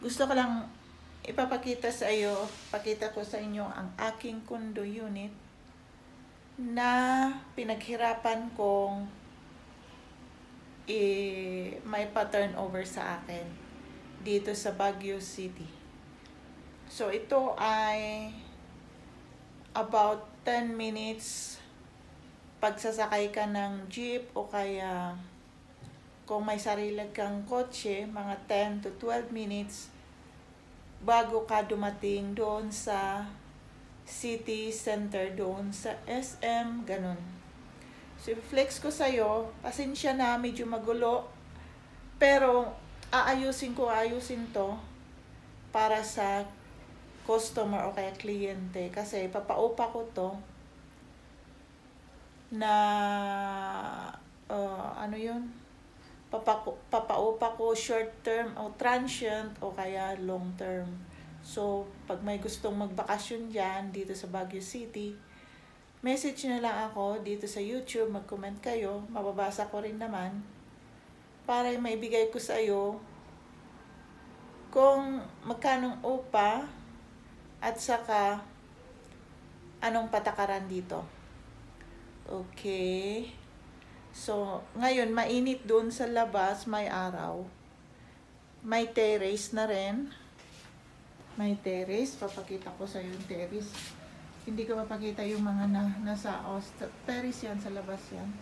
Gusto ko lang pakita ko sa inyo ang aking condo unit na pinaghirapan kong may pa-turnover sa akin dito sa Baguio City. So ito ay about 10 minutes pagsasakay ka ng jeep o kaya kung may sarili kang kotse, mga 10 to 12 minutes bago ka dumating doon sa city center, doon sa SM, ganun. So, flex ko sa'yo, pasensya na, medyo magulo, pero ayusin to para sa customer o kaya kliyente kasi papaupa ko to na papaupa ko short term o transient o kaya long term. So, pag may gustong magbakasyon dyan dito sa Baguio City, message na lang ako dito sa YouTube, mag-comment kayo, mababasa ko rin naman para maibigay ko sa iyo kung magkanong upa at saka anong patakaran dito. Okay. So, ngayon, mainit doon sa labas, may araw. May terrace na rin. May terrace. Papakita ko sa yung terrace. Hindi ko mapakita yung mga nasa terrace yan, sa labas yan.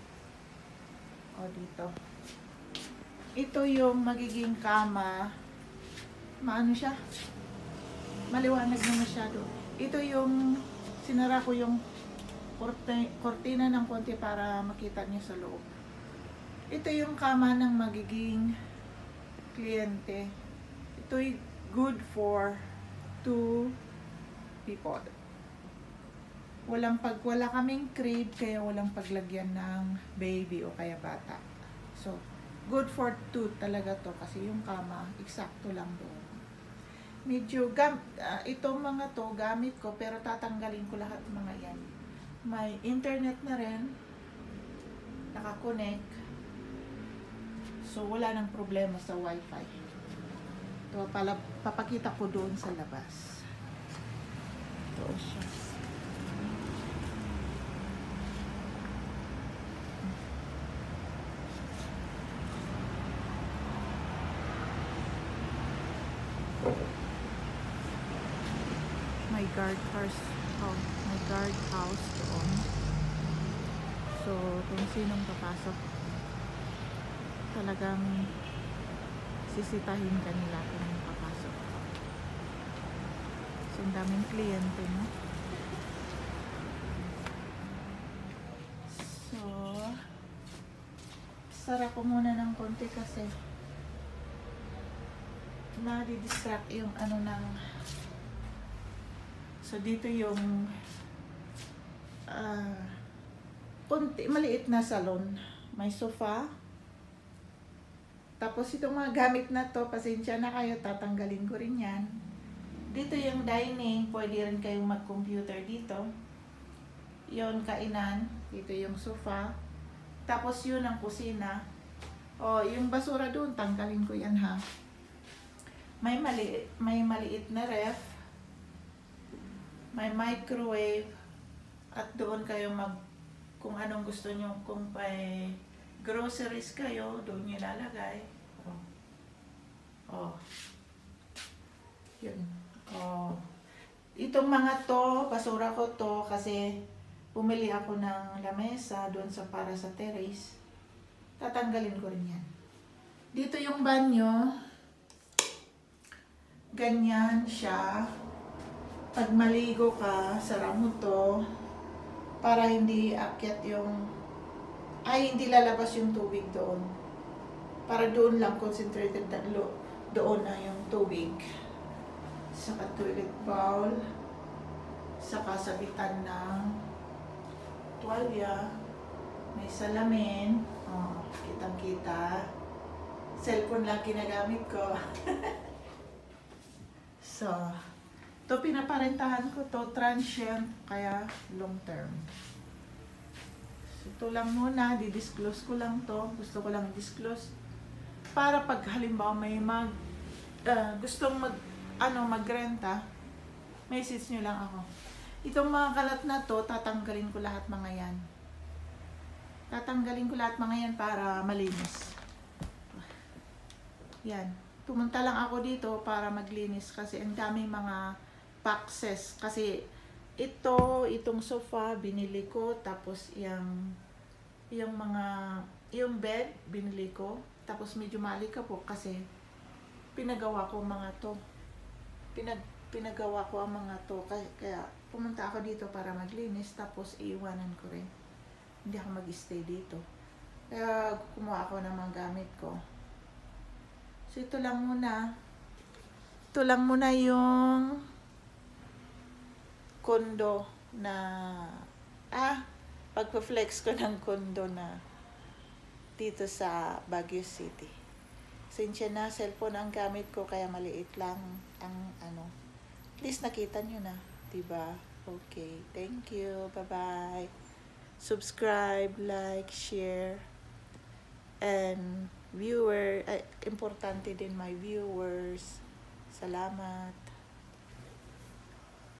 O, dito. Ito yung magiging kama. Maano siya? Maliwanag na masyado. Ito yung, sinara ko yung kortina ng konti para makita niyo sa loob. Ito yung kama ng magiging kliyente. Ito'y good for 2 people. Wala kaming crib, kaya walang paglagyan ng baby o kaya bata. So, good for 2 talaga to kasi yung kama, eksakto lang doon. Medyo, itong mga to, gamit ko, pero tatanggalin ko lahat mga yan. May internet na rin, nakakonect, so wala nang problema sa wifi. Ito, papakita ko doon sa labas. Ito siya. May guard house doon. So, kung sinong papasok, talagang sisitahin kanila kung papasok. So, ang daming kliyente, no? So, sara ko muna ng konti kasi nadi-distract yung so dito yung maliit na salon, may sofa, tapos itong mga gamit na to, pasensya na kayo, tatanggalin ko rin yan. Dito yung dining, pwede rin kayong mag-computer dito. Yun, kainan, dito yung sofa, tapos yun ang kusina. Yung basura doon, tanggalin ko yan ha. May maliit na ref, may microwave, at doon kayo kung anong gusto nyo, kung may groceries kayo, doon nyo lalagay. Yun. Itong mga to, basura ko to, kasi bumili ako ng lamesa doon para sa terrace. Tatanggalin ko rin yan. Dito yung banyo, ganyan siya. Pag maligo ka, sara mo to para hindi akyat hindi lalabas yung tubig doon. Para doon lang concentrated doon na yung tubig. Saka toilet bowl, saka sabitan ng tuwalya, may salamin, kitang-kita. Cellphone lang ginagamit ko. So, ito pinaparentahan ko to, transient, kaya long term. So, ito lang muna, di-disclose ko lang to. Gusto ko lang disclose para pag halimbawa may gustong magrenta, message nyo lang ako. Itong mga kalat na to, tatanggalin ko lahat mga yan. Tatanggalin ko lahat mga yan para malinis. Yan. Pumunta lang ako dito para maglinis kasi ang daming mga boxes. Kasi itong sofa, binili ko. Tapos yung bed, binili ko. Tapos medyo mali ka po kasi pinagawa ko mga to. Pinagawa ko ang mga to. Kaya pumunta ako dito para maglinis. Tapos iiwanan ko rin. Hindi ako mag-stay dito. Kaya kumuha ako ng mga gamit ko. So ito lang muna. Ito lang muna yung kondo na pagpa-flex ko ng kondo na dito sa Baguio City. Sinsya na, cellphone ang gamit ko kaya maliit lang ang At least nakita nyo na, diba? Okay, thank you. Bye-bye. Subscribe, like, share, and importante din my viewers. Salamat.